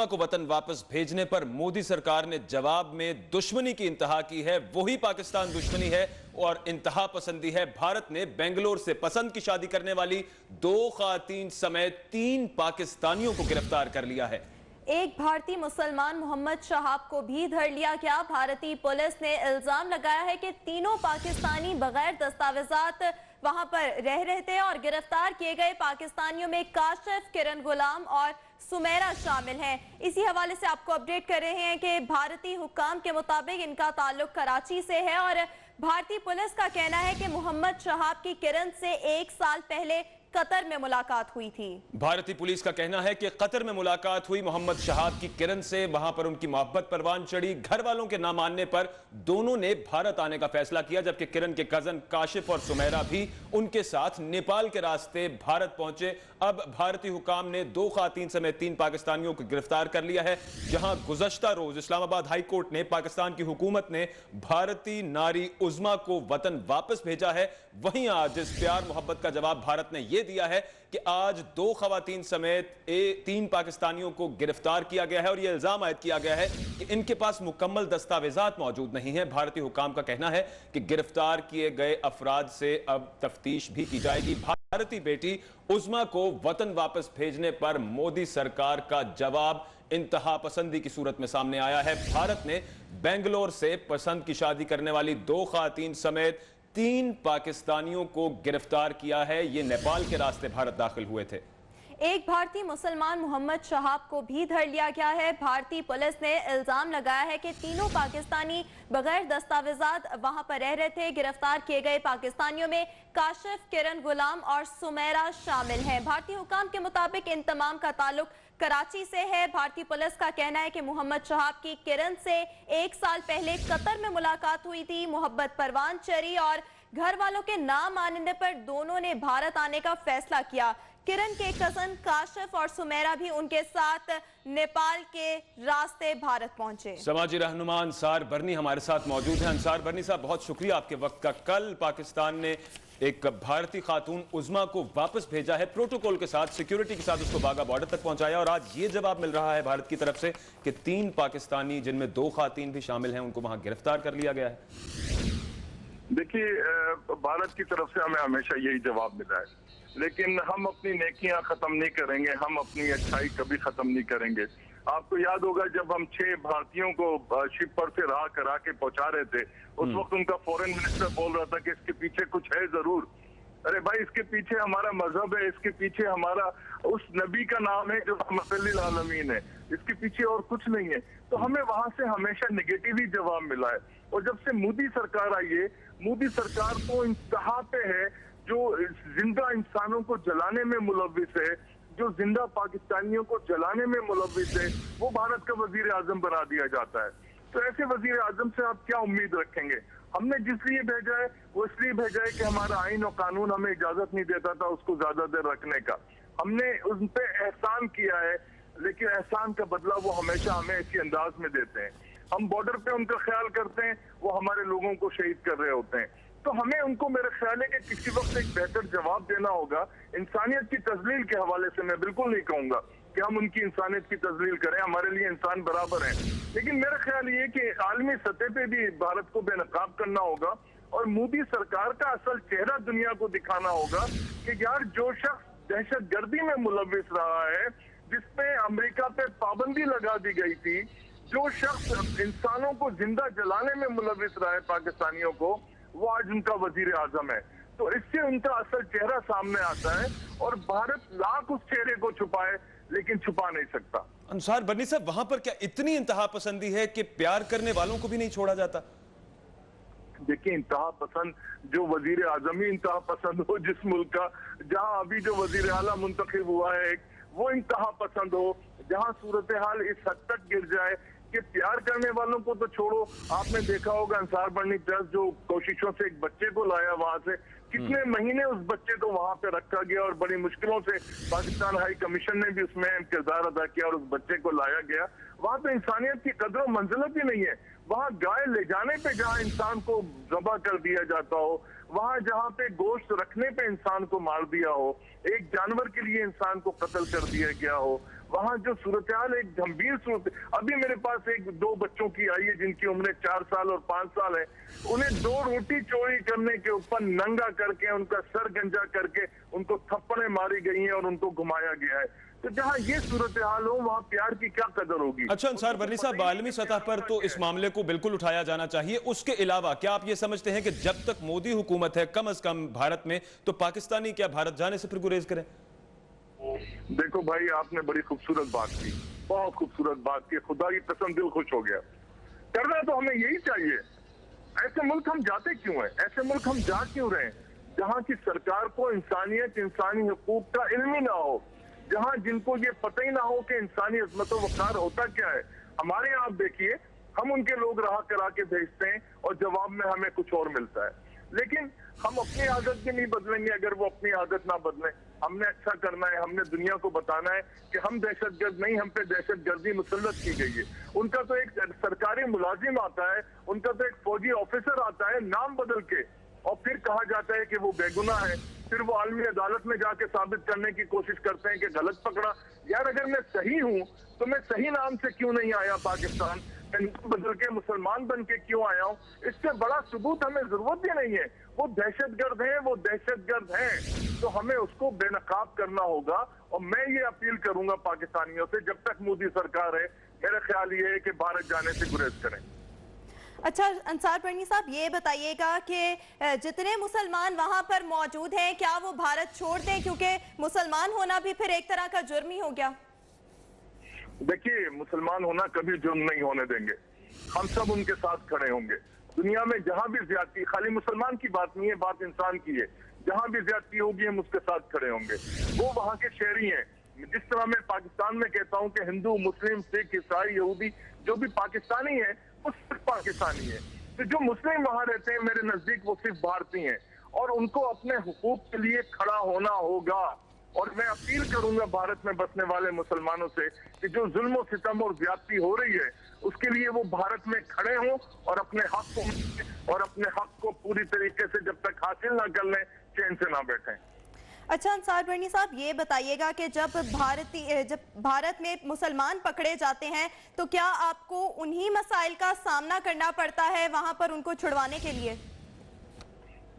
को वतन वापस भेजने पर मोदी सरकार ने जवाब में दुश्मनी की इंतहा की है। वही पाकिस्तान दुश्मनी है और इंतहा पसंदी है। भारत ने बेंगलोर से पसंद की शादी करने वाली 2 खातून समेत 3 पाकिस्तानियों को गिरफ्तार कर लिया है। एक भारतीय मुसलमान मोहम्मद शहाब को भी धर लिया गया। भारतीय पुलिस ने इल्जाम लगाया है कि तीनों पाकिस्तानी बगैर दस्तावेजात वहां पर रह रहे थे और गिरफ्तार किए गए पाकिस्तानियों में काशिफ, किरण गुलाम और सुमेरा शामिल हैं। इसी हवाले से आपको अपडेट कर रहे हैं कि भारतीय हुक्काम के मुताबिक इनका ताल्लुक कराची से है और भारतीय पुलिस का कहना है कि मोहम्मद शहाब की किरण से 1 साल पहले कतर में मुलाकात हुई थी। भारतीय पुलिस का कहना है कि कतर में मुलाकात हुई मोहम्मद शहाब की किरण से। वहां पर उनकी मोहब्बत परवान चढ़ी। घर वालों के ना मानने पर दोनों ने भारत आने का फैसला किया, जबकि किरण के कजन काशिफ और सुमेरा भी उनके साथ नेपाल के रास्ते भारत पहुंचे। अब भारतीय हुकाम ने 2 खातून समेत 3 पाकिस्तानियों को गिरफ्तार कर लिया है। जहां गुज़श्ता रोज इस्लामाबाद हाई कोर्ट ने पाकिस्तान की हुकूमत ने भारतीय नारी उज़्मा को वतन वापस भेजा है, वहीं आज इस प्यार मोहब्बत का जवाब भारत ने दिया है कि आज 2 खवातीन समेत 3 पाकिस्तानियों को गिरफ्तार किया गया है और यह इल्जाम आयद किया गया है कि इनके पास मुकम्मल दस्तावेजात मौजूद नहीं है। भारतीय हुकाम का कहना है कि गिरफ्तार किए गए अफराद से अब तफ्तीश भी की जाएगी। भारतीय बेटी उज़्मा को वतन वापस भेजने पर मोदी सरकार का जवाब इंतहा पसंदी की सूरत में सामने आया है। भारत ने बेंगलोर से पसंद की शादी करने वाली 2 खातून समेत 3 पाकिस्तानियों को गिरफ्तार किया है। ये नेपाल के रास्ते भारत दाखिल हुए थे। एक भारतीय मुसलमान मोहम्मद शहाब को भी धर लिया गया है। भारतीय पुलिस ने इल्जाम लगाया है कि तीनों पाकिस्तानी बगैर दस्तावेजात वहां पर रह रहे थे। गिरफ्तार किए गए पाकिस्तानियों में काशिफ, किरण गुलाम और सुमेरा शामिल हैं। भारतीय हुकाम के मुताबिक इन तमाम का ताल्लुक कराची से है। भारतीय पुलिस का कहना है कि मोहम्मद शहाब की किरण से 1 साल पहले कतर में मुलाकात हुई थी। मोहब्बत परवान चढ़ी और घर वालों के ना मानने पर दोनों ने भारत आने का फैसला किया। किरण के कजन काशिफ और सुमेरा भी उनके साथ नेपाल के रास्ते भारत पहुंचे। समाजी रहनुमा अंसार बरनी हमारे साथ मौजूद हैं। अंसार बरनी साहब, बहुत शुक्रिया आपके वक्त का। कल पाकिस्तान ने एक भारतीय खातून उज़्मा को वापस भेजा है, प्रोटोकॉल के साथ, सिक्योरिटी के साथ उसको बागा बॉर्डर तक पहुंचाया और आज ये जवाब मिल रहा है भारत की तरफ से कि 3 पाकिस्तानी जिनमें 2 खातून भी शामिल हैं उनको वहां गिरफ्तार कर लिया गया है। देखिए, भारत की तरफ से हमें हमेशा यही जवाब मिला है, लेकिन हम अपनी नेकियां खत्म नहीं करेंगे, हम अपनी अच्छाई कभी खत्म नहीं करेंगे। आपको याद होगा जब हम 6 भारतीयों को शिप पर से राह करा के पहुंचा रहे थे, उस वक्त उनका फॉरेन मिनिस्टर बोल रहा था कि इसके पीछे कुछ है जरूर। अरे भाई, इसके पीछे हमारा मजहब है, इसके पीछे हमारा उस नबी का नाम है जो रहमतुल आलमीन है, इसके पीछे और कुछ नहीं है। तो हमें वहां से हमेशा नेगेटिव ही जवाब मिला है। और जब से मोदी सरकार आई है, मोदी सरकार तो इंतहा पे है, जो जिंदा इंसानों को जलाने में मुलव्विस है, जो जिंदा पाकिस्तानियों को जलाने में मुलव्विस है, वो भारत का वजीर आजम बना दिया जाता है। तो ऐसे वजीर आजम से आप क्या उम्मीद रखेंगे? हमने जिस लिए भेजा है वो इसलिए भेजा है कि हमारा आईन और कानून हमें इजाजत नहीं देता था उसको ज्यादा देर रखने का। हमने उन पे एहसान किया है, लेकिन एहसान का बदला वो हमेशा हमें इसी अंदाज में देते हैं। हम बॉर्डर पे उनका ख्याल करते हैं, वो हमारे लोगों को शहीद कर रहे होते हैं। तो हमें उनको, मेरे ख्याल है कि किसी वक्त एक बेहतर जवाब देना होगा। इंसानियत की तजलील के हवाले से मैं बिल्कुल नहीं कहूंगा कि हम उनकी इंसानियत की तजलील करें, हमारे लिए इंसान बराबर हैं, लेकिन मेरा ख्याल ये कि आलमी सतह पे भी भारत को बेनकाब करना होगा और मोदी सरकार का असल चेहरा दुनिया को दिखाना होगा कि यार, जो शख्स दहशतगर्दी में मुलव्विस रहा है, जिसपे अमेरिका पे पाबंदी लगा दी गई थी, जो शख्स इंसानों को जिंदा जलाने में मुलव्विस रहा है पाकिस्तानियों को, वो आज उनका वजीर आजम है। तो इससे उनका असल चेहरा सामने आता है और भारत लाख उस चेहरे को छुपाए लेकिन छुपा नहीं सकता। अंसार बरनी साहब, वहां पर क्या इतनी इंतहा पसंदी है कि प्यार करने वालों को भी नहीं छोड़ा जाता? देखिए, इंतहा पसंद जो वजीर आजम ही इंतहा पसंद हो जिस मुल्क का, जहां अभी जो वजीर आला मुंतखब हुआ है वो इंतहा पसंद हो, जहां सूरत हाल इस हद तक गिर जाए कि प्यार करने वालों को तो छोड़ो। आपने देखा होगा अंसार बरनी ट्रस्ट जो कोशिशों से एक बच्चे को लाया वहां से, कितने महीने उस बच्चे को वहां पे रखा गया और बड़ी मुश्किलों से पाकिस्तान हाई कमीशन ने भी उसमें किरदार अदा किया और उस बच्चे को लाया गया। वहां पे इंसानियत की कदर मंजिलत ही नहीं है। वहां गाय ले जाने पे जहां इंसान को ज़बह कर दिया जाता हो, वहां जहां पे गोश्त रखने पे इंसान को मार दिया हो, एक जानवर के लिए इंसान को कत्ल कर दिया गया हो, वहाँ जो सूरत हाल एक गंभीर सूरत, अभी मेरे पास दो बच्चों की आई है जिनकी उम्र 4 साल और 5 साल है। उन्हें 2 रोटी चोरी करने के ऊपर नंगा करके, उनका सर गंजा करके उनको थप्पड़ें मारी गई हैं और उनको घुमाया गया है। तो जहाँ ये सूरत हाल हो वहाँ प्यार की क्या कदर होगी। अच्छा अंसार बर्नी साहब, आलमी सतह पर तो इस मामले को बिल्कुल उठाया जाना चाहिए। उसके अलावा क्या आप ये समझते हैं कि जब तक मोदी हुकूमत है कम से कम भारत में, तो पाकिस्तानी क्या भारत जाने से फिर गुरेज करें? देखो भाई, आपने बड़ी खूबसूरत बात की, बहुत खूबसूरत बात की, खुदा की कसम दिल खुश हो गया। करना तो हमें यही चाहिए। ऐसे मुल्क हम जाते क्यों हैं? ऐसे मुल्क हम जा क्यों रहे हैं जहाँ की सरकार को इंसानियत, इंसानी हुकूक का इल्म ही ना हो, जहाँ जिनको ये पता ही ना हो कि इंसानी अजमत व वक़ार होता क्या है। हमारे यहाँ आप देखिए, हम उनके लोग रहा करा के भेजते हैं और जवाब में हमें कुछ और मिलता है। लेकिन हम अपनी आदत भी नहीं बदलेंगे अगर वो अपनी आदत ना बदलें। हमने अच्छा करना है, हमने दुनिया को बताना है कि हम दहशतगर्द नहीं, हम पे दहशतगर्दी मुसल्लत की गई है। उनका तो एक सरकारी मुलाजिम आता है, उनका तो एक फौजी ऑफिसर आता है नाम बदल के, और फिर कहा जाता है कि वो बेगुनाह है। फिर वो आलमी अदालत में जाके साबित करने की कोशिश करते हैं कि गलत पकड़ा। यार अगर मैं सही हूँ तो मैं सही नाम से क्यों नहीं आया पाकिस्तान, बदल के मुसलमान बन के क्यों आया हूँ? इससे बड़ा सबूत हमें जरूरत भी नहीं है। वो दहशतगर्द है, वो दहशतगर्द है, तो हमें उसको बेनकाब करना होगा। और मैं ये अपील करूंगा पाकिस्तानियों से, जब तक मोदी सरकार है, मेरा ख्याल ये है कि भारत जाने से गुरेज करें। अच्छा अंसार बर्नी साहब, ये बताइएगा कि जितने मुसलमान वहां पर मौजूद हैं, क्या वो भारत छोड़ दें? क्योंकि मुसलमान होना भी फिर एक तरह का जुर्म ही हो गया। देखिए, मुसलमान होना कभी जुर्म नहीं होने देंगे। हम सब उनके साथ खड़े होंगे। दुनिया में जहां भी ज्यादती, खाली मुसलमान की बात नहीं है, बात इंसान की है, जहां भी ज्यादती होगी हम उसके साथ खड़े होंगे। वो वहां के शहरी हैं। जिस तरह मैं पाकिस्तान में कहता हूं कि हिंदू, मुस्लिम, सिख, ईसाई, यहूदी जो भी पाकिस्तानी है वो सिर्फ पाकिस्तानी है। तो जो मुस्लिम वहां रहते हैं मेरे नजदीक वो सिर्फ भारतीय हैं, और उनको अपने हुकूक के लिए खड़ा होना होगा। और मैं अपील करूंगा भारत में बसने वाले मुसलमानों से कि जो जुल्म और सितम और ज्यादती हो रही है उसके लिए वो भारत में खड़े हों और अपने हक को पूरी तरीके से जब तक हासिल ना कर लें, चैन से ना बैठें। अच्छा अंसार बर्नी साहब, ये बताइएगा कि जब भारत में मुसलमान पकड़े जाते हैं तो क्या आपको उन्हीं मसाइल का सामना करना पड़ता है वहां पर उनको छुड़वाने के लिए?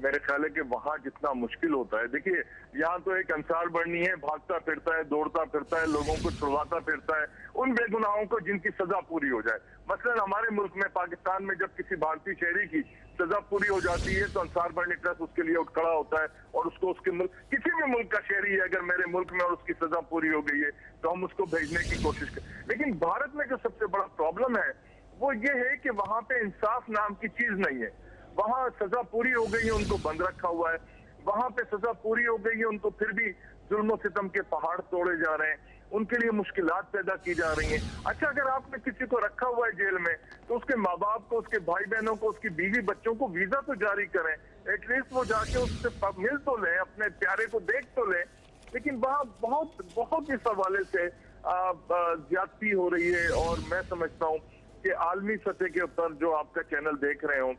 मेरे ख्याल है कि वहां जितना मुश्किल होता है, देखिए यहाँ तो एक अंसार बर्नी है, भागता फिरता है, दौड़ता फिरता है, लोगों को छुड़वाता फिरता है उन बेगुनाहों को जिनकी सजा पूरी हो जाए। मसलन हमारे मुल्क में, पाकिस्तान में, जब किसी भारतीय शहरी की सजा पूरी हो जाती है तो अंसार बर्नी ट्रस्ट उसके लिए उठ खड़ा होता है और उसको उसके मुल्क, किसी भी मुल्क का शहरी है अगर मेरे मुल्क में और उसकी सजा पूरी हो गई है तो हम उसको भेजने की कोशिश करें। लेकिन भारत में जो सबसे बड़ा प्रॉब्लम है वो ये है कि वहां पे इंसाफ नाम की चीज नहीं है। वहां सजा पूरी हो गई है, उनको बंद रखा हुआ है। वहां पे सजा पूरी हो गई है, उनको फिर भी जुल्म सितम के पहाड़ तोड़े जा रहे हैं, उनके लिए मुश्किलात पैदा की जा रही हैं। अच्छा, अगर आपने किसी को रखा हुआ है जेल में तो उसके माँ बाप को, उसके भाई बहनों को, उसकी बीवी बच्चों को वीजा तो जारी करें, एटलीस्ट वो जाके उससे मिल तो लें, अपने प्यारे को देख तो लें। लेकिन वहाँ बहुत इस हवाले से ज्यादती हो रही है। और मैं समझता हूँ कि आलमी सतह के ऊपर जो आपका चैनल देख रहे हो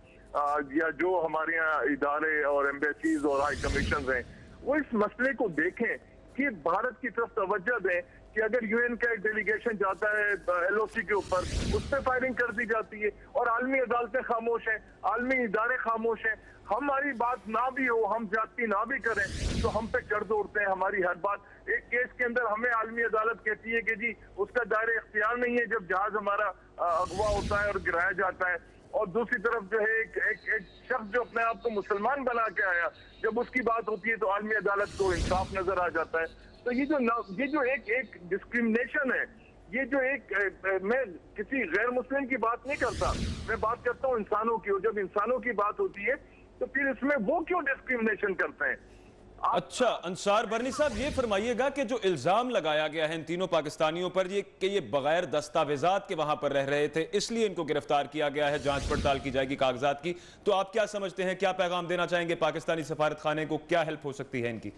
या जो हमारे यहाँ इदारे और एम्बेसीज और हाई कमीशन हैं, वो इस मसले को देखें कि भारत की तरफ तवज्जो दें कि अगर यूएन का एक डेलीगेशन जाता है एलओसी के ऊपर, उस पर फायरिंग कर दी जाती है और आलमी अदालतें खामोश हैं, आलमी इदारे खामोश हैं। हमारी बात ना भी हो, हम ज्यादती ना भी करें तो हम पे चढ़ दौड़ते हैं हमारी हर बात। एक केस के अंदर हमें आलमी अदालत कहती है कि जी उसका दायरे इख्तियार नहीं है जब जहाज हमारा अगवा होता है और गिराया जाता है, और दूसरी तरफ जो है एक शख्स जो अपने आप को मुसलमान बना के आया, जब उसकी बात होती है तो आलमी अदालत को इंसाफ नजर आ जाता है। तो ये जो एक डिस्क्रिमिनेशन है, ये जो मैं किसी गैर मुस्लिम की बात नहीं करता, मैं बात करता हूँ इंसानों की। और जब इंसानों की बात होती है तो फिर इसमें वो क्यों डिस्क्रिमिनेशन करते हैं? अच्छा अंसार बर्नी साहब, ये फरमाइएगा कि जो इल्जाम लगाया गया है इन तीनों पाकिस्तानियों पर कि ये बगैर दस्तावेजात के वहां पर रह रहे थे, इसलिए इनको गिरफ्तार किया गया है, जांच पड़ताल की जाएगी कागजात की, तो आप क्या समझते हैं, क्या पैगाम देना चाहेंगे पाकिस्तानी सफारत खाने को, क्या हेल्प हो सकती है इनकी?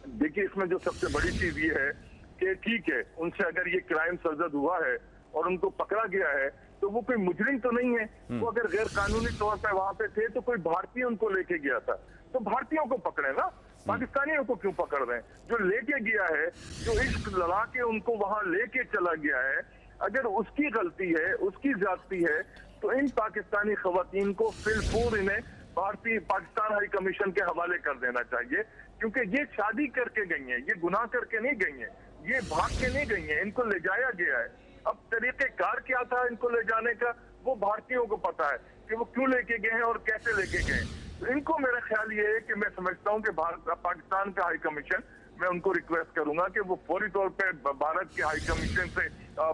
देखिए, इसमें जो सबसे बड़ी चीज ये है कि ठीक है, उनसे अगर ये क्राइम सरजद हुआ है और उनको पकड़ा गया है तो वो कोई मुजरिम तो नहीं है। वो अगर गैर कानूनी तौर पर वहां पे थे तो कोई भारतीय उनको लेके गया था, तो भारतीयों को पकड़े ना। पाकिस्तानियों को क्यों पकड़ रहे हैं? जो लेके गया है, जो इश्क लड़ा के उनको वहां लेके चला गया है, अगर उसकी गलती है, उसकी ज्यादती है, तो इन पाकिस्तानी खवातीन को फिलफूर इन्हें पाकिस्तान हाई कमीशन के हवाले कर देना चाहिए, क्योंकि ये शादी करके गई हैं, ये गुनाह करके नहीं गई हैं, ये भाग के नहीं गई हैं, इनको ले जाया गया है। अब तरीकेकार क्या था इनको ले जाने का, वो भारतीयों को पता है कि वो क्यों लेके गए हैं और कैसे लेके गए। तो इनको मेरा ख्याल ये है कि मैं समझता हूँ कि पाकिस्तान का हाई कमीशन, मैं उनको रिक्वेस्ट करूंगा कि वो फौरी तौर पे भारत के हाई कमीशन से,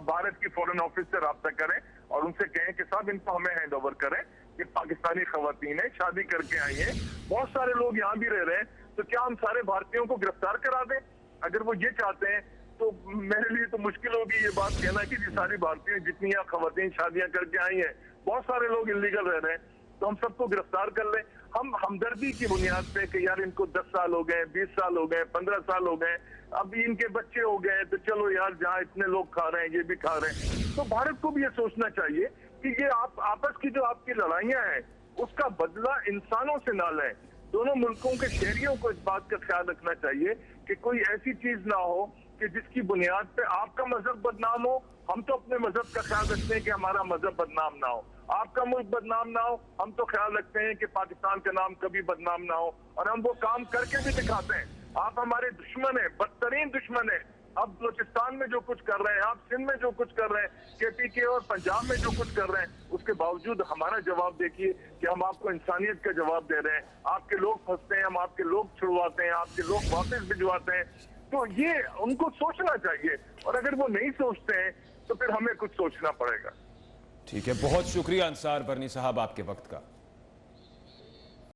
भारत की फॉरेन ऑफिस से राब्ता करें और उनसे कहें कि साहब इनको हमें हैंड ओवर करें। ये पाकिस्तानी खवातीन है, शादी करके आई हैं, बहुत सारे लोग यहाँ भी रह रहे हैं, तो क्या हम सारे भारतीयों को गिरफ्तार करा दें? अगर वो ये चाहते हैं तो मेरे लिए तो मुश्किल होगी ये बात कहना कि सारी भारतीय जितनी यहाँ खवातीन शादियां करके आई हैं, बहुत सारे लोग इलीगल रह रहे हैं, तो हम सबको गिरफ्तार कर लें। हम हमदर्दी की बुनियाद पे कि यार इनको 10 साल हो गए, 20 साल हो गए, 15 साल हो गए, अब इनके बच्चे हो गए, तो चलो यार जहाँ इतने लोग खा रहे हैं ये भी खा रहे हैं। तो भारत को भी ये सोचना चाहिए कि ये आप आपस की जो आपकी लड़ाइयां हैं उसका बदला इंसानों से ना लें। दोनों मुल्कों के शहरियों को इस बात का ख्याल रखना चाहिए कि कोई ऐसी चीज ना हो कि जिसकी बुनियाद पे आपका मजहब बदनाम हो। हम तो अपने मजहब का ख्याल रखते हैं कि हमारा मजहब बदनाम ना हो, आपका मुल्क बदनाम ना हो। हम तो ख्याल रखते हैं कि पाकिस्तान का नाम कभी बदनाम ना हो, और हम वो काम करके भी दिखाते हैं। आप हमारे दुश्मन है, बदतरीन दुश्मन है। अब बलूचिस्तान में जो कुछ कर रहे हैं, आप सिंध में जो कुछ कर रहे हैं, केपीके और पंजाब में जो कुछ कर रहे हैं, उसके बावजूद हमारा जवाब देखिए कि हम आपको इंसानियत का जवाब दे रहे हैं। आपके लोग फंसते हैं, हम आपके लोग छुड़वाते हैं, आपके लोग वापस भिजवाते हैं। तो ये उनको सोचना चाहिए, और अगर वो नहीं सोचते हैं तो फिर हमें कुछ सोचना पड़ेगा। ठीक है, बहुत शुक्रिया अंसार बरनी साहब आपके वक्त का।